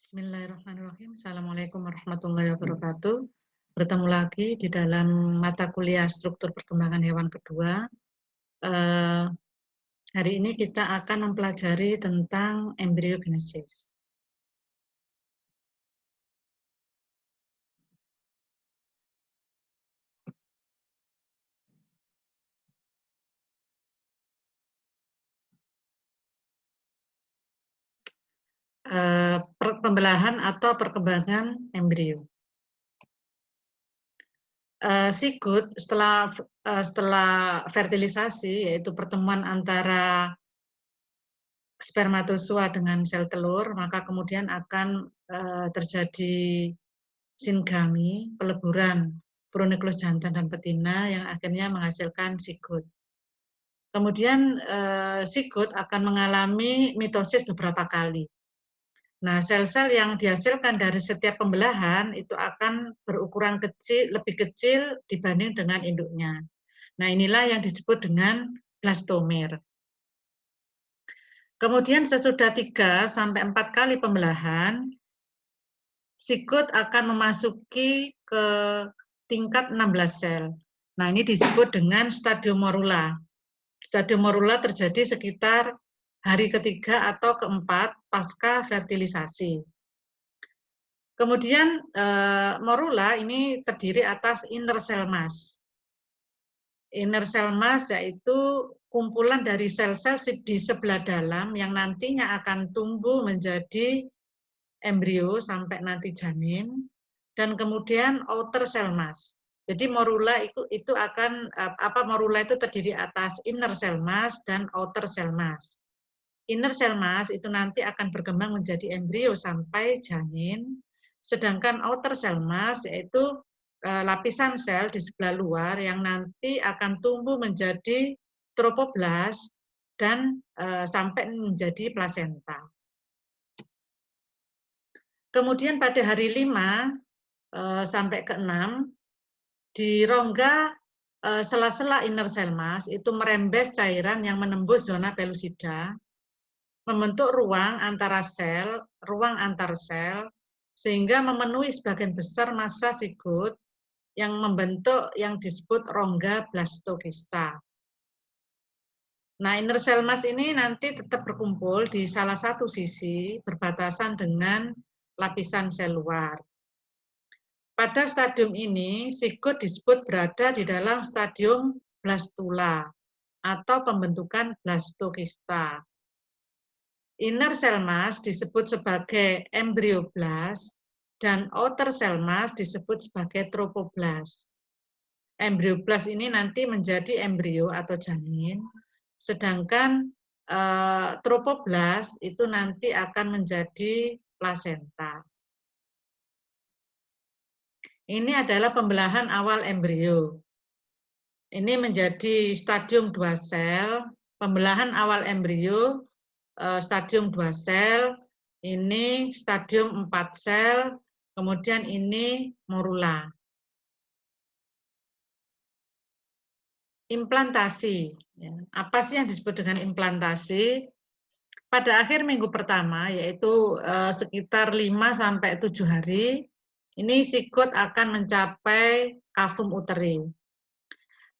Bismillahirrahmanirrahim. Assalamualaikum warahmatullahi wabarakatuh. Bertemu lagi di dalam mata kuliah struktur perkembangan hewan kedua. Hari ini kita akan mempelajari tentang embryogenesis. Pembelahan atau perkembangan embrio. Sigut setelah fertilisasi, yaitu pertemuan antara spermatozoa dengan sel telur, maka kemudian akan terjadi singami, peleburan pruniklus jantan dan betina yang akhirnya menghasilkan sigut. Kemudian sigut akan mengalami mitosis beberapa kali. Nah, sel-sel yang dihasilkan dari setiap pembelahan itu akan berukuran kecil, lebih kecil dibanding dengan induknya. Nah, inilah yang disebut dengan blastomer. Kemudian sesudah 3-4 kali pembelahan, sigut akan memasuki ke tingkat 16 sel. Nah, ini disebut dengan stadium morula. Stadium morula terjadi sekitar hari ketiga atau keempat pasca fertilisasi. Kemudian morula ini terdiri atas inner cell mass. Inner cell mass yaitu kumpulan dari sel-sel di sebelah dalam yang nantinya akan tumbuh menjadi embrio sampai nanti janin, dan kemudian outer cell mass. Jadi morula itu akan morula itu terdiri atas inner cell mass dan outer cell mass. Inner cell mass itu nanti akan berkembang menjadi embrio sampai janin, sedangkan outer cell mass yaitu lapisan sel di sebelah luar yang nanti akan tumbuh menjadi tropoblas dan sampai menjadi plasenta. Kemudian pada hari 5 sampai ke 6, di rongga sela-sela inner cell mass itu merembes cairan yang menembus zona pelusida, membentuk ruang antar sel, sehingga memenuhi sebagian besar massa sigut yang membentuk yang disebut rongga blastokista. Nah, inner cell mass ini nanti tetap berkumpul di salah satu sisi berbatasan dengan lapisan sel luar. Pada stadium ini, sigut disebut berada di dalam stadium blastula atau pembentukan blastokista. Inner cell mass disebut sebagai embryoblast dan outer cell mass disebut sebagai tropoblas. Embryoblast ini nanti menjadi embrio atau janin, sedangkan tropoblas itu nanti akan menjadi plasenta. Ini adalah pembelahan awal embrio. Ini menjadi stadium 2 sel, pembelahan awal embrio, stadium 2 sel, ini stadium 4 sel, kemudian ini morula. Implantasi. Apa sih yang disebut dengan implantasi? Pada akhir minggu pertama, yaitu sekitar 5-7 hari, ini sigut akan mencapai kavum uteri.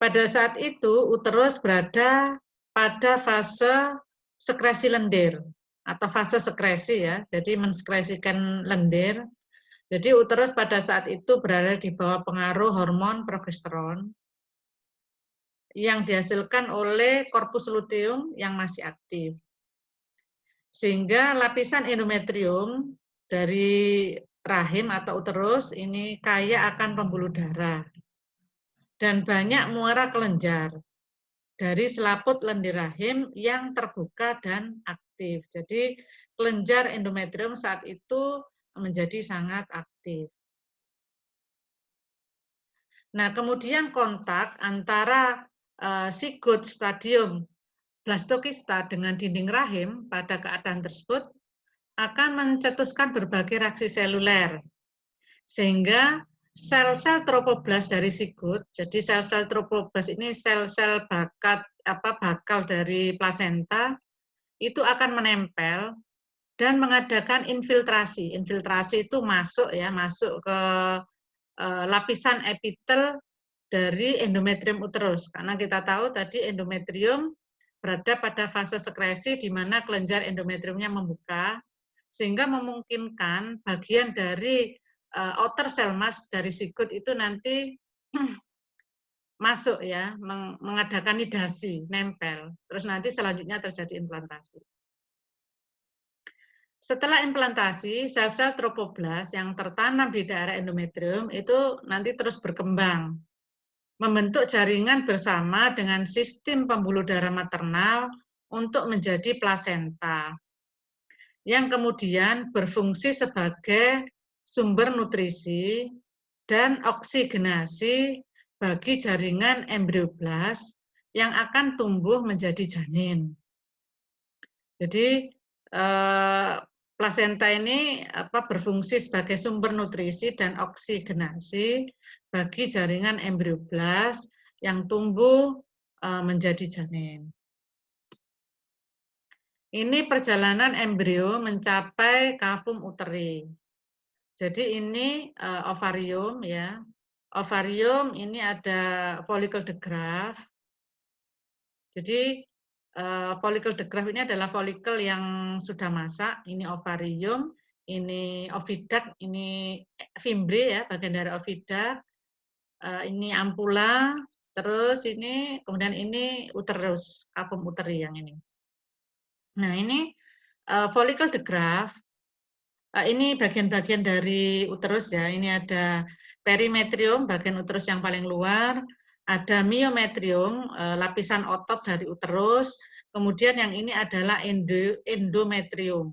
Pada saat itu, uterus berada pada fase sekresi lendir atau fase sekresi ya, jadi mensekresikan lendir. Jadi uterus pada saat itu berada di bawah pengaruh hormon progesteron yang dihasilkan oleh korpus luteum yang masih aktif. Sehingga lapisan endometrium dari rahim atau uterus ini kaya akan pembuluh darah dan banyak muara kelenjar dari selaput lendir rahim yang terbuka dan aktif. Jadi kelenjar endometrium saat itu menjadi sangat aktif. Nah, kemudian kontak antara sigut stadium blastokista dengan dinding rahim pada keadaan tersebut akan mencetuskan berbagai reaksi seluler, sehingga sel-sel tropoblas dari sigut, jadi sel-sel tropoblas ini sel-sel bakal dari plasenta, itu akan menempel dan mengadakan infiltrasi. Infiltrasi itu masuk ke lapisan epitel dari endometrium uterus. Karena kita tahu tadi endometrium berada pada fase sekresi di mana kelenjar endometriumnya membuka, sehingga memungkinkan bagian dari outer cell mass dari sigut itu nanti masuk mengadakan nidasi, nempel. Terus nanti selanjutnya terjadi implantasi. Setelah implantasi, sel-sel trofoblast yang tertanam di daerah endometrium itu nanti terus berkembang, membentuk jaringan bersama dengan sistem pembuluh darah maternal untuk menjadi plasenta, yang kemudian berfungsi sebagai sumber nutrisi dan oksigenasi bagi jaringan embrioblast yang akan tumbuh menjadi janin. Jadi plasenta ini berfungsi sebagai sumber nutrisi dan oksigenasi bagi jaringan embrioblast yang tumbuh menjadi janin. Ini perjalanan embrio mencapai kavum uteri. Jadi ini ovarium ya. Ovarium ini ada follicle de Graaff. Jadi follicle de Graaff ini adalah follicle yang sudah masak. Ini ovarium, ini oviduct, ini fimbre ya, bagian dari oviduct. Ini ampula, terus ini kemudian ini uterus, kavum uteri yang ini. Nah ini follicle de Graaff. Ini bagian-bagian dari uterus ya. Ini ada perimetrium, bagian uterus yang paling luar. Ada myometrium, lapisan otot dari uterus. Kemudian yang ini adalah endometrium.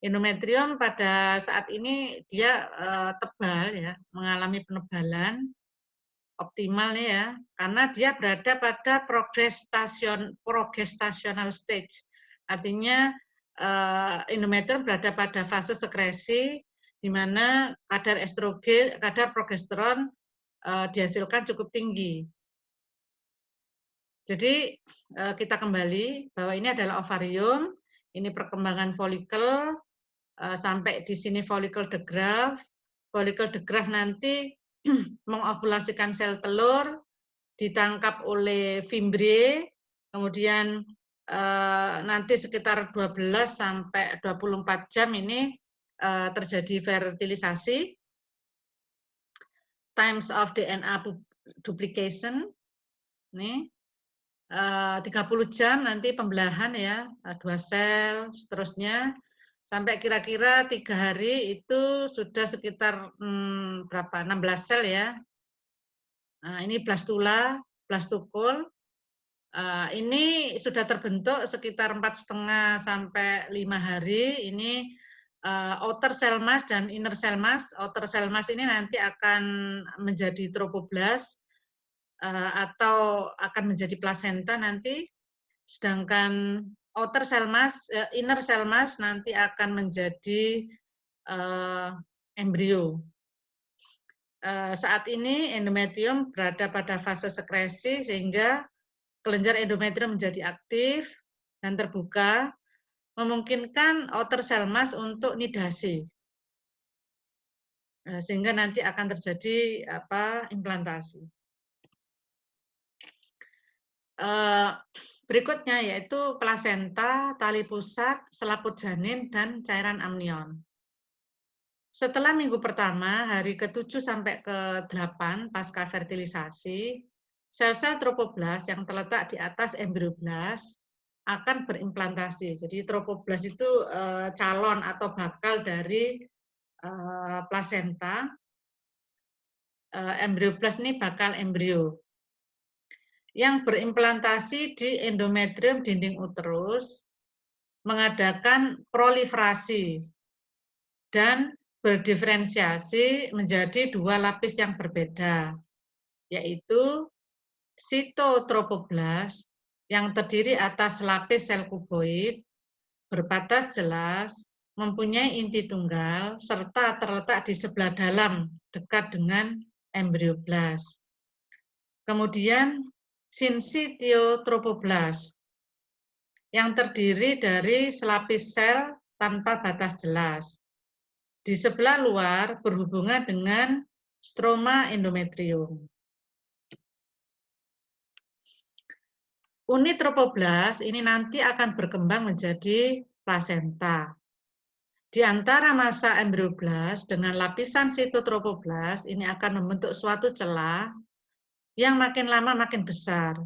Endometrium pada saat ini dia tebal ya, mengalami penebalan optimal ya, karena dia berada pada progestational stage. Artinya endometrium berada pada fase sekresi di mana kadar estrogen, kadar progesteron dihasilkan cukup tinggi. Jadi kita kembali bahwa ini adalah ovarium, ini perkembangan folikel sampai di sini follicle de Graaff. Follicle de Graaff nanti mengovulasikan sel telur, ditangkap oleh fimbre, kemudian nanti sekitar 12 sampai 24 jam ini terjadi fertilisasi. Times of DNA duplication, nih 30 jam nanti pembelahan ya, 2 sel, seterusnya sampai kira-kira 3 hari itu sudah sekitar berapa 16 sel ya. Nah, ini blastula, blastukul. Ini sudah terbentuk sekitar 4,5 sampai 5 hari. Ini outer cell mass dan inner cell mass. Outer cell mass ini nanti akan menjadi trofoblast atau akan menjadi plasenta nanti. Sedangkan outer cell mass, inner cell mass nanti akan menjadi embrio. Saat ini endometrium berada pada fase sekresi sehingga kelenjar endometrium menjadi aktif dan terbuka, memungkinkan outer cell mass untuk nidasi. Sehingga nanti akan terjadi implantasi. Berikutnya yaitu plasenta, tali pusat, selaput janin, dan cairan amnion. Setelah minggu pertama, hari ke-7 sampai ke-8 pasca fertilisasi, sel-sel trofoblast yang terletak di atas embrioblast akan berimplantasi. Jadi trofoblast itu calon atau bakal dari plasenta. Embrioblast ini bakal embrio. Yang berimplantasi di endometrium dinding uterus mengadakan proliferasi dan berdiferensiasi menjadi 2 lapis yang berbeda, yaitu sitotrofoblast yang terdiri atas lapis sel kuboid, berbatas jelas, mempunyai inti tunggal, serta terletak di sebelah dalam dekat dengan embrioblast. Kemudian sinsitiotrofoblast yang terdiri dari selapis sel tanpa batas jelas. Di sebelah luar berhubungan dengan stroma endometrium. Unit tropoblas ini nanti akan berkembang menjadi plasenta. Di antara masa embrioblas dengan lapisan sitotropoblas ini akan membentuk suatu celah yang makin lama makin besar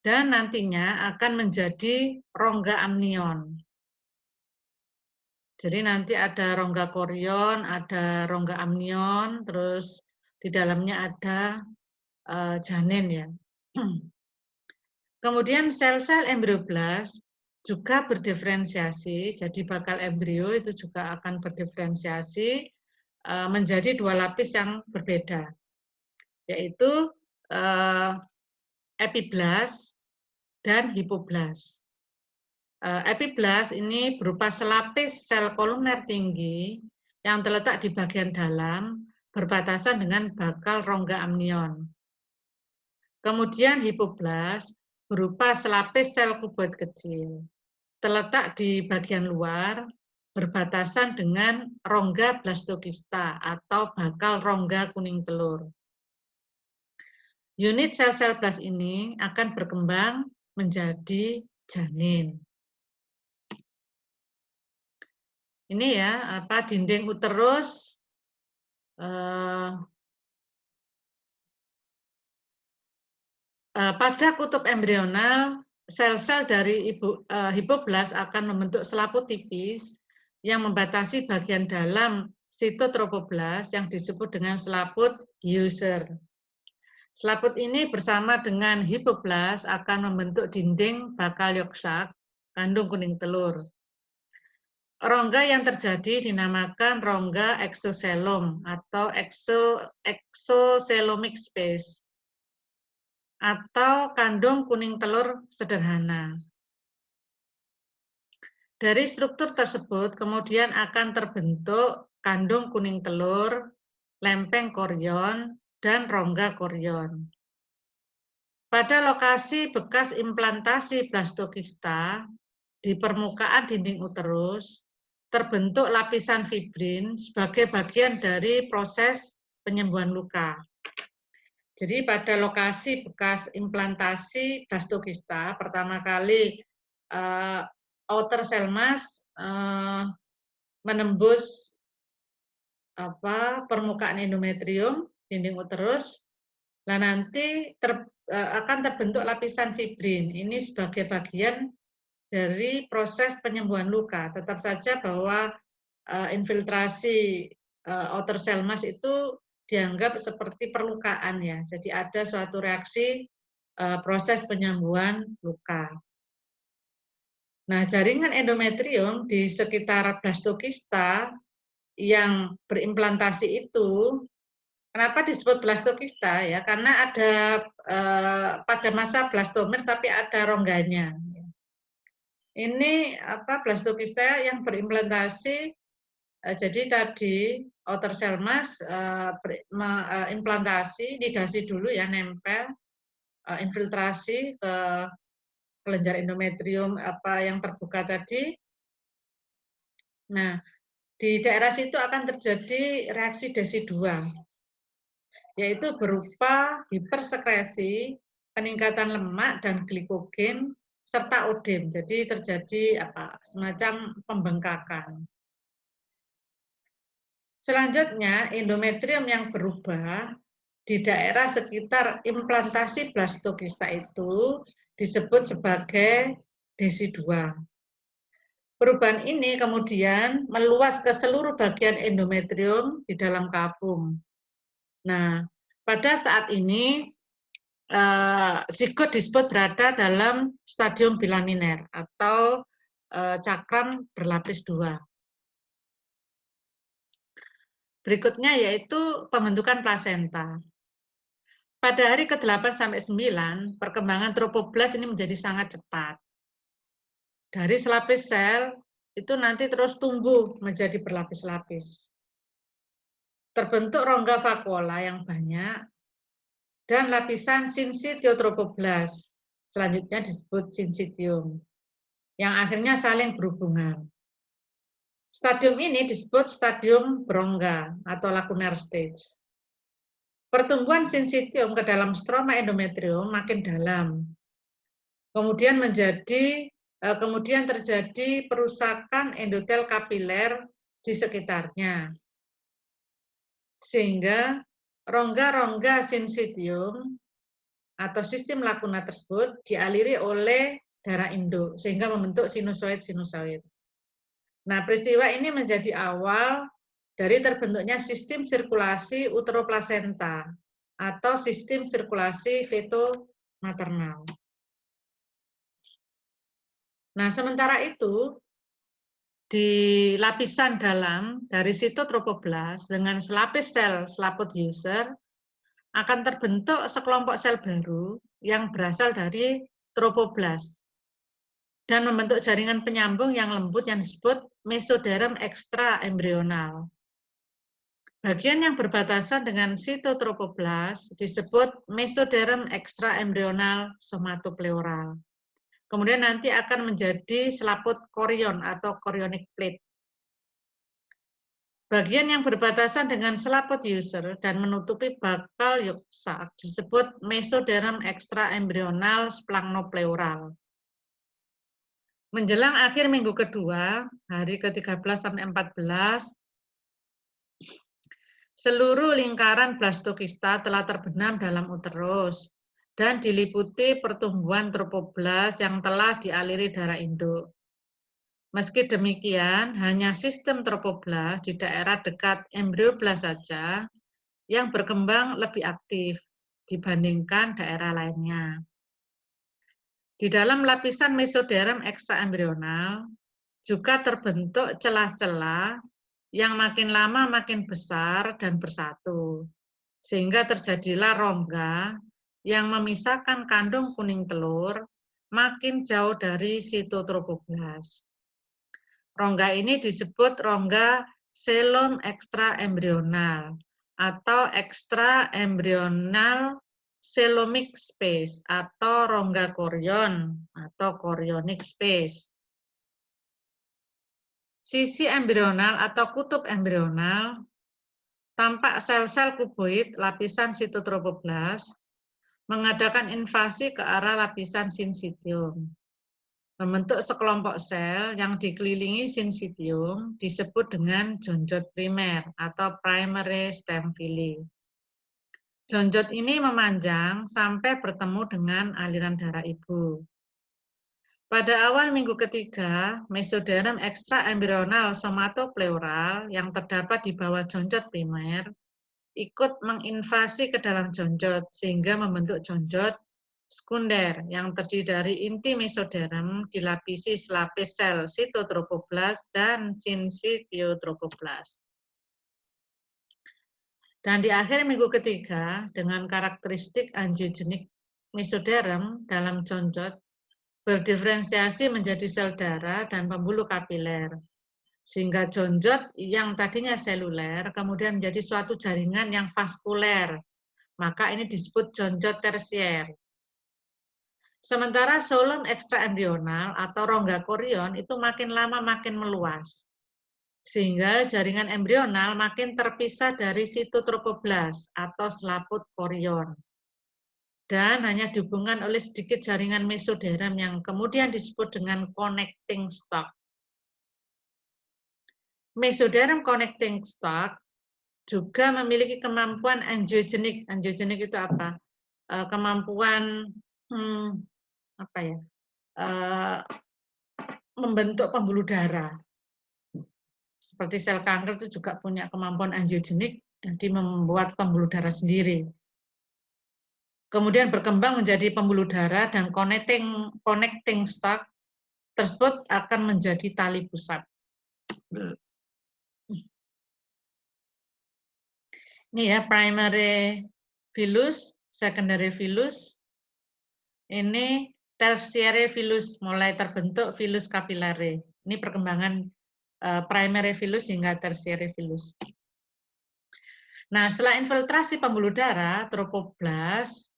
dan nantinya akan menjadi rongga amnion. Jadi nanti ada rongga korion, ada rongga amnion, terus di dalamnya ada janin ya. Kemudian sel-sel embrioblas juga berdiferensiasi, jadi bakal embrio itu juga akan berdiferensiasi menjadi dua lapis yang berbeda, yaitu epiblas dan hipoblas. Epiblas ini berupa selapis sel kolumner tinggi yang terletak di bagian dalam berbatasan dengan bakal rongga amnion. Kemudian hipoblas berupa selapis sel kuboid kecil, terletak di bagian luar, berbatasan dengan rongga blastokista atau bakal rongga kuning telur. Unit sel-sel blas ini akan berkembang menjadi janin. Ini ya, dinding uterus pada kutub embrional, sel-sel dari hipoblas akan membentuk selaput tipis yang membatasi bagian dalam sitotropoblas yang disebut dengan selaput Heuser. Selaput ini bersama dengan hipoblas akan membentuk dinding bakal yolksac, kandung kuning telur. Rongga yang terjadi dinamakan rongga exocelom atau exocelomic space atau kandung kuning telur sederhana. Dari struktur tersebut kemudian akan terbentuk kandung kuning telur, lempeng korion, dan rongga korion. Pada lokasi bekas implantasi blastokista di permukaan dinding uterus, terbentuk lapisan fibrin sebagai bagian dari proses penyembuhan luka. Jadi pada lokasi bekas implantasi blastokista, pertama kali outer cell mass menembus permukaan endometrium, dinding uterus, nah nanti akan terbentuk lapisan fibrin. Ini sebagai bagian dari proses penyembuhan luka. Tetap saja bahwa infiltrasi outer cell mass itu dianggap seperti perlukaan ya. Jadi ada suatu reaksi proses penyembuhan luka. Nah, jaringan endometrium di sekitar blastokista yang berimplantasi itu, kenapa disebut blastokista ya? Karena ada pada masa blastomer tapi ada rongganya. Ini blastokista yang berimplantasi. Jadi tadi outer cell mass implantasi, nidasi dulu ya, nempel, infiltrasi ke kelenjar endometrium yang terbuka tadi. Nah, di daerah situ akan terjadi reaksi desi-2, yaitu berupa hipersekresi, peningkatan lemak dan glikogen, serta odem. Jadi terjadi semacam pembengkakan. Selanjutnya, endometrium yang berubah di daerah sekitar implantasi blastokista itu disebut sebagai desi-2. Perubahan ini kemudian meluas ke seluruh bagian endometrium di dalam kapum. Nah, pada saat ini zigot disebut berada dalam stadium bilaminer atau cakram berlapis 2. Berikutnya yaitu pembentukan plasenta. Pada hari ke-8 sampai 9, perkembangan tropoblas ini menjadi sangat cepat. Dari selapis sel itu nanti terus tumbuh menjadi berlapis-lapis. Terbentuk rongga vakuola yang banyak dan lapisan sinsitiotropoblas, selanjutnya disebut sinsitium, yang akhirnya saling berhubungan. Stadium ini disebut stadium berongga atau lacunar stage. Pertumbuhan sinsitium ke dalam stroma endometrium makin dalam. Kemudian terjadi perusakan endotel kapiler di sekitarnya. Sehingga rongga-rongga sinsitium atau sistem lakuna tersebut dialiri oleh darah induk sehingga membentuk sinusoid-sinusoid. Nah, peristiwa ini menjadi awal dari terbentuknya sistem sirkulasi uteroplasenta atau sistem sirkulasi feto maternal. Nah, sementara itu di lapisan dalam dari sitotropoblast dengan selapis sel selaput user akan terbentuk sekelompok sel baru yang berasal dari tropoblast dan membentuk jaringan penyambung yang lembut yang disebut mesoderm ekstraembrional. Bagian yang berbatasan dengan sitotropoblast disebut mesoderm ekstraembrional somatopleural. Kemudian nanti akan menjadi selaput korion atau chorionic plate. Bagian yang berbatasan dengan selaput user dan menutupi bakal yolk sac disebut mesoderm ekstraembrional splagnopleural. Menjelang akhir minggu kedua, hari ke-13 sampai 14, seluruh lingkaran blastokista telah terbenam dalam uterus dan diliputi pertumbuhan tropoblast yang telah dialiri darah induk. Meski demikian, hanya sistem tropoblast di daerah dekat embrioblast saja yang berkembang lebih aktif dibandingkan daerah lainnya. Di dalam lapisan mesoderm ekstraembrional juga terbentuk celah-celah yang makin lama makin besar dan bersatu, sehingga terjadilah rongga yang memisahkan kandung kuning telur makin jauh dari sitotropoblast. Rongga ini disebut rongga coelom ekstraembrional atau ekstraembrional coelomic space atau rongga korion atau chorionic space. Sisi embrional atau kutub embrional tampak sel-sel kuboid lapisan sitotropoblast mengadakan invasi ke arah lapisan sinsitium. Membentuk sekelompok sel yang dikelilingi sinsitium disebut dengan jonjot primer atau primary stem villi. Jonjot ini memanjang sampai bertemu dengan aliran darah ibu. Pada awal minggu ketiga, mesoderm ekstraembrional somatopleural yang terdapat di bawah jonjot primer ikut menginvasi ke dalam jonjot sehingga membentuk jonjot sekunder yang terdiri dari inti mesoderm dilapisi selapis sel sitotropoblast dan sinsitiotropoblast. Dan di akhir minggu ketiga dengan karakteristik angiogenik mesoderm dalam jonjot berdiferensiasi menjadi sel darah dan pembuluh kapiler. Sehingga jonjot yang tadinya seluler kemudian menjadi suatu jaringan yang vaskuler. Maka ini disebut jonjot tersier. Sementara coelom ekstraembrional atau rongga korion itu makin lama makin meluas. Sehingga jaringan embrional makin terpisah dari sitotropoblast atau selaput korion. Dan hanya dihubungkan oleh sedikit jaringan mesoderm yang kemudian disebut dengan connecting stalk. Mesoderm connecting stalk juga memiliki kemampuan angiogenik. Angiogenik itu apa? Kemampuan membentuk pembuluh darah. Seperti sel kanker itu juga punya kemampuan angiogenik, jadi membuat pembuluh darah sendiri. Kemudian berkembang menjadi pembuluh darah dan connecting stalk tersebut akan menjadi tali pusat. Ini ya primary villus, secondary villus. Ini tertiary villus, mulai terbentuk villus capillare. Ini perkembangan primary villus hingga tertiary villus. Nah, setelah infiltrasi pembuluh darah, tropoblast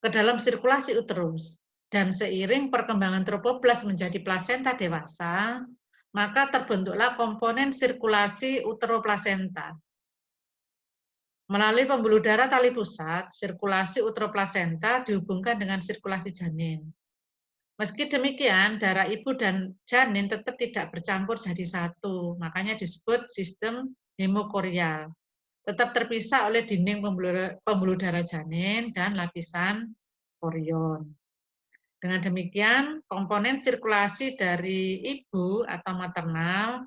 ke dalam sirkulasi uterus dan seiring perkembangan tropoblast menjadi plasenta dewasa, maka terbentuklah komponen sirkulasi uteroplasenta. Melalui pembuluh darah tali pusat, sirkulasi uteroplasenta dihubungkan dengan sirkulasi janin. Meski demikian, darah ibu dan janin tetap tidak bercampur jadi satu, makanya disebut sistem hemokorial. Tetap terpisah oleh dinding pembuluh darah janin dan lapisan korion. Dengan demikian, komponen sirkulasi dari ibu atau maternal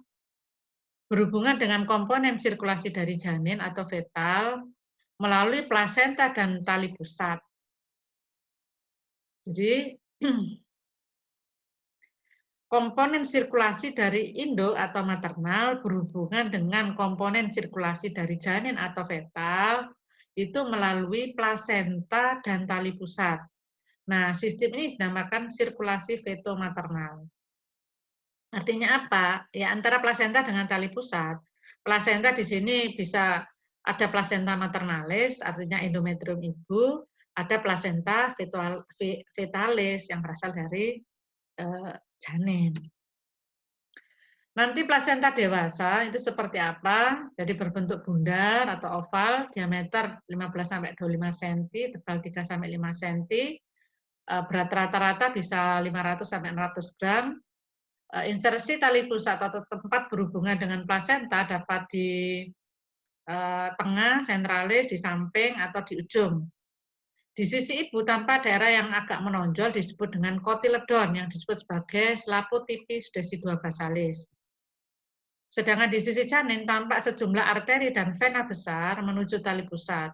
berhubungan dengan komponen sirkulasi dari janin atau fetal melalui plasenta dan tali pusat. Jadi, komponen sirkulasi dari induk atau maternal berhubungan dengan komponen sirkulasi dari janin atau fetal itu melalui plasenta dan tali pusat. Nah, sistem ini dinamakan sirkulasi feto-maternal. Artinya apa? Ya, antara plasenta dengan tali pusat. Plasenta di sini bisa ada plasenta maternalis, artinya endometrium ibu, ada plasenta fetalis yang berasal dari janin. Nanti plasenta dewasa itu seperti apa? Jadi berbentuk bundar atau oval, diameter 15-25 cm, tebal 3-5 cm, berat rata-rata bisa 500-600 gram. Insersi tali pusat atau tempat berhubungan dengan plasenta dapat di tengah, sentralis, di samping, atau di ujung. Di sisi ibu tanpa daerah yang agak menonjol disebut dengan kotiledon yang disebut sebagai selaput tipis desidua basalis. Sedangkan di sisi janin tampak sejumlah arteri dan vena besar menuju tali pusat.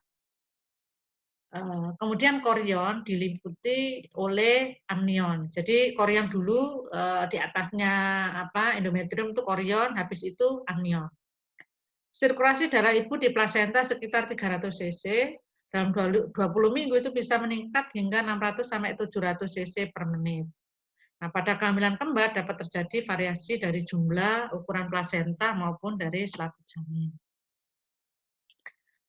Kemudian korion diliputi oleh amnion. Jadi korion dulu di atasnya endometrium itu korion, habis itu amnion. Sirkulasi darah ibu di plasenta sekitar 300 cc, dalam 20 minggu itu bisa meningkat hingga 600 sampai 700 cc per menit. Nah, pada kehamilan kembar dapat terjadi variasi dari jumlah ukuran plasenta maupun dari selaput janin.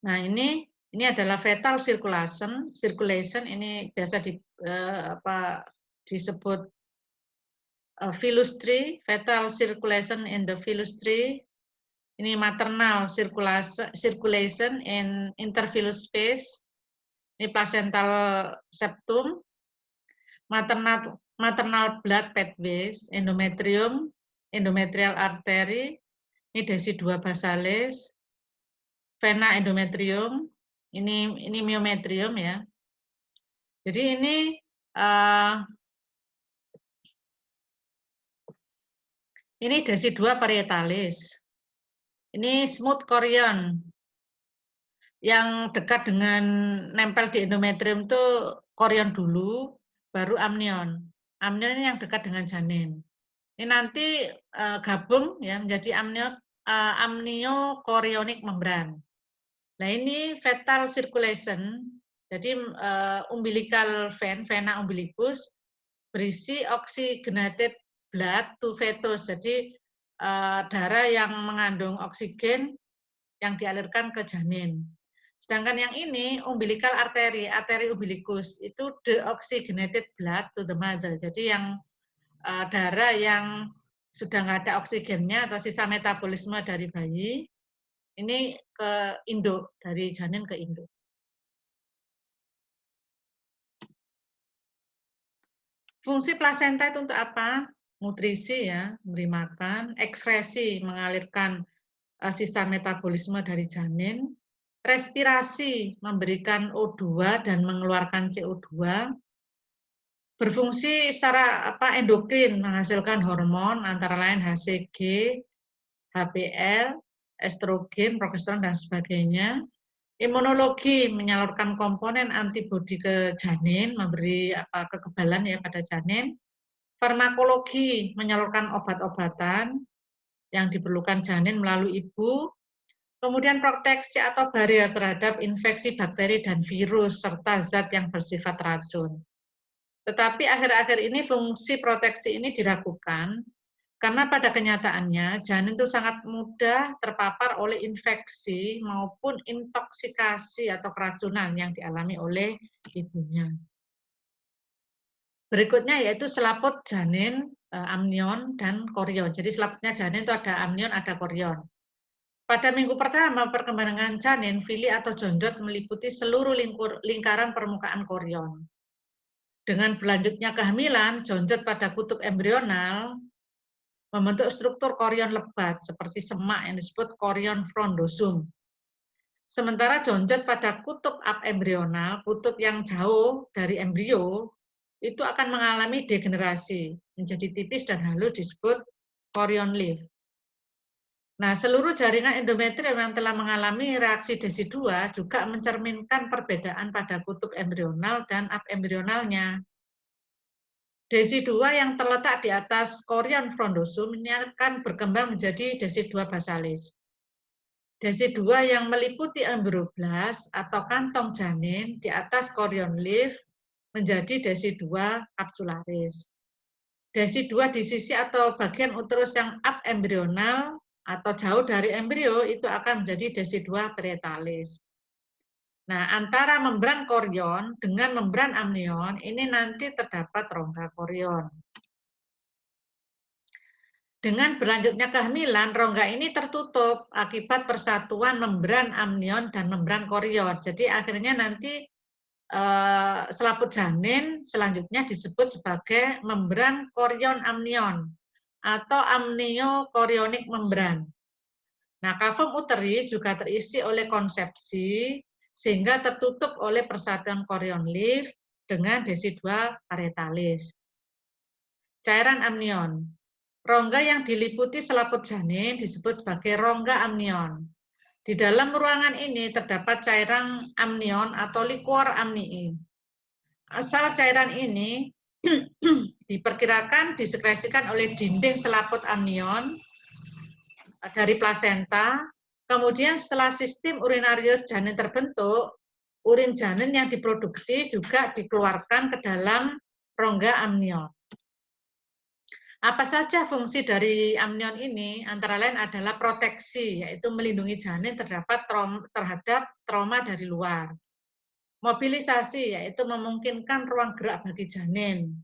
Nah, ini adalah fetal circulation ini biasa disebut Phylus tree, fetal circulation in the Phylus tree. Ini maternal circulation in interphylus space. Ini placental septum. Maternal blood pathways, endometrium, endometrial artery, ini desidua basalis, vena endometrium, ini myometrium ya. Jadi ini desidua parietalis. Ini smooth korion yang dekat dengan nempel di endometrium itu korion dulu, baru amnion. Amnion ini yang dekat dengan janin. Ini nanti gabung ya menjadi amniochorionic membran. Nah, ini fetal circulation. Jadi umbilical vena umbilicus berisi oxygenated blood to fetus. Jadi darah yang mengandung oksigen yang dialirkan ke janin. Sedangkan yang ini umbilical artery umbilicus itu deoxygenated blood to the mother. Jadi yang darah yang sudah nggak ada oksigennya atau sisa metabolisme dari bayi, ini ke induk, dari janin ke induk. Fungsi plasenta itu untuk apa? Nutrisi ya, memberi makan, ekskresi, mengalirkan sisa metabolisme dari janin, respirasi, memberikan O2 dan mengeluarkan CO2, berfungsi secara endokrin, menghasilkan hormon antara lain HCG, HPL, estrogen, progesteron dan sebagainya. Imunologi, menyalurkan komponen antibodi ke janin, memberi kekebalan ya pada janin. Farmakologi, menyalurkan obat-obatan yang diperlukan janin melalui ibu. Kemudian proteksi atau barier terhadap infeksi bakteri dan virus serta zat yang bersifat racun. Tetapi akhir-akhir ini fungsi proteksi ini diragukan karena pada kenyataannya janin itu sangat mudah terpapar oleh infeksi maupun intoksikasi atau keracunan yang dialami oleh ibunya. Berikutnya yaitu selaput janin amnion dan korion. Jadi selaputnya janin itu ada amnion, ada korion. Pada minggu pertama perkembangan janin, fili atau jondot meliputi seluruh lingkaran permukaan korion. Dengan berlanjutnya kehamilan, jondot pada kutub embrional membentuk struktur korion lebat seperti semak yang disebut korion frondosum. Sementara jondot pada kutub abembrional, kutub yang jauh dari embrio, itu akan mengalami degenerasi, menjadi tipis dan halus disebut korion leaf. Nah, seluruh jaringan endometrium yang telah mengalami reaksi DESI2 juga mencerminkan perbedaan pada kutub embrional dan abembrionalnya. DESI2 yang terletak di atas korion frondosum ini akan berkembang menjadi DESI2 basalis. DESI2 yang meliputi embryoblast atau kantong janin di atas korion leaf menjadi DESI2 kapsularis. DESI2 di sisi atau bagian uterus yang abembrional atau jauh dari embrio itu akan menjadi DESI2 parietalis. Nah, antara membran korion dengan membran amnion ini nanti terdapat rongga korion. Dengan berlanjutnya kehamilan, rongga ini tertutup akibat persatuan membran amnion dan membran korion. Jadi akhirnya nanti selaput janin selanjutnya disebut sebagai membran korion amnion atau amniokorionik membran. Nah, kavum uteri juga terisi oleh konsepsi sehingga tertutup oleh persatuan korion leaf dengan DESI2 parietalis. Cairan amnion. Rongga yang diliputi selaput janin disebut sebagai rongga amnion. Di dalam ruangan ini terdapat cairan amnion atau liquor amnii. Asal cairan ini diperkirakan disekresikan oleh dinding selaput amnion dari plasenta. Kemudian setelah sistem urinarius janin terbentuk, urin janin yang diproduksi juga dikeluarkan ke dalam rongga amnion. Apa saja fungsi dari amnion ini? Antara lain adalah proteksi, yaitu melindungi janin terhadap trauma dari luar. Mobilisasi, yaitu memungkinkan ruang gerak bagi janin.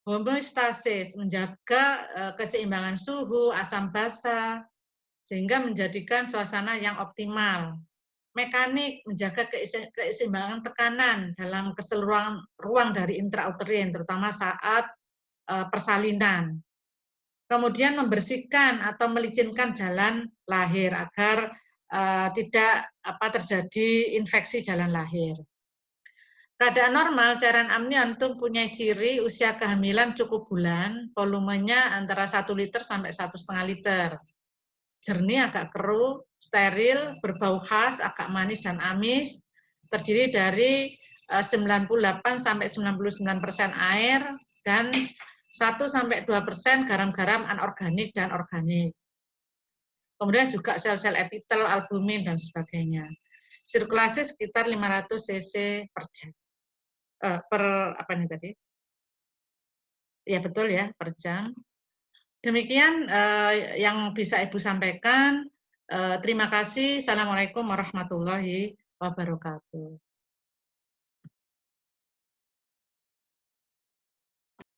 Homeostasis, menjaga keseimbangan suhu, asam basa, sehingga menjadikan suasana yang optimal. Mekanik, menjaga keseimbangan tekanan dalam keseluruhan ruang dari intrauterin, terutama saat persalinan. Kemudian membersihkan atau melicinkan jalan lahir agar tidak terjadi infeksi jalan lahir. Keadaan normal, cairan amnion itu punya ciri usia kehamilan cukup bulan, volumenya antara 1 liter sampai 1,5 liter. Jernih, agak keruh, steril, berbau khas, agak manis dan amis, terdiri dari 98 sampai 99% air dan 1-2% garam-garam anorganik dan organik. Kemudian juga sel-sel epitel, albumin, dan sebagainya. Sirkulasi sekitar 500 cc per jam. Ya betul ya, per jam. Demikian yang bisa Ibu sampaikan. Terima kasih. Assalamualaikum warahmatullahi wabarakatuh.